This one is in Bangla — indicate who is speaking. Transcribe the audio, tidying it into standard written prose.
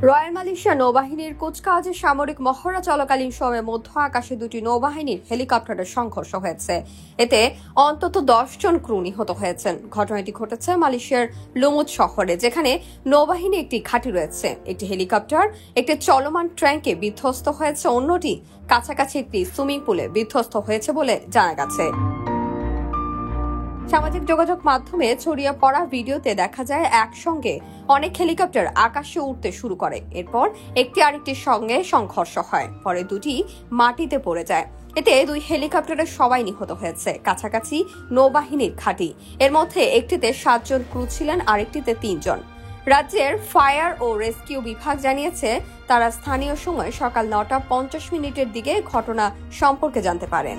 Speaker 1: রয়্যাল মালয়েশিয়া নৌবাহিনীর কুচকাওয়াজে সামরিক মহড়া চলাকালীন সময়ে মধ্য আকাশে দুটি নৌবাহিনীর হেলিকপ্টারের সংঘর্ষ হয়েছে। এতে অন্তত 10 জন ক্রু নিহত হয়েছেন। ঘটনাটি ঘটেছে মালয়েশিয়ার লুমুত শহরে, যেখানে নৌবাহিনী একটি ঘাঁটি রয়েছে। একটি হেলিকপ্টার একটি চলমান ট্যাঙ্কে বিধ্বস্ত হয়েছে, অন্যটি কাছাকাছি একটি সুইমিং পুলে বিধ্বস্ত হয়েছে বলে জানা গেছে। সামাজিক যোগাযোগ মাধ্যমে ছড়িয়ে পড়া ভিডিওতে দেখা যায় একসঙ্গে অনেক হেলিকপ্টার আকাশে উঠতে শুরু করে। এরপর একটি আরেকটির সঙ্গে সংঘর্ষ হয়, পরে দুটি মাটিতে পড়ে যায়। এতে দুই হেলিকপ্টারের সবাই নিহত হয়েছে। কাছাকাছি নৌবাহিনীর ঘাঁটি, এর মধ্যে একটিতে 7 জন ক্রু ছিলেন, আরেকটিতে 3 জন। রাজ্যের ফায়ার ও রেস্কিউ বিভাগ জানিয়েছে তারা স্থানীয় সময় সকাল 9টা 50 মিনিটের দিকে ঘটনা সম্পর্কে জানতে পারেন।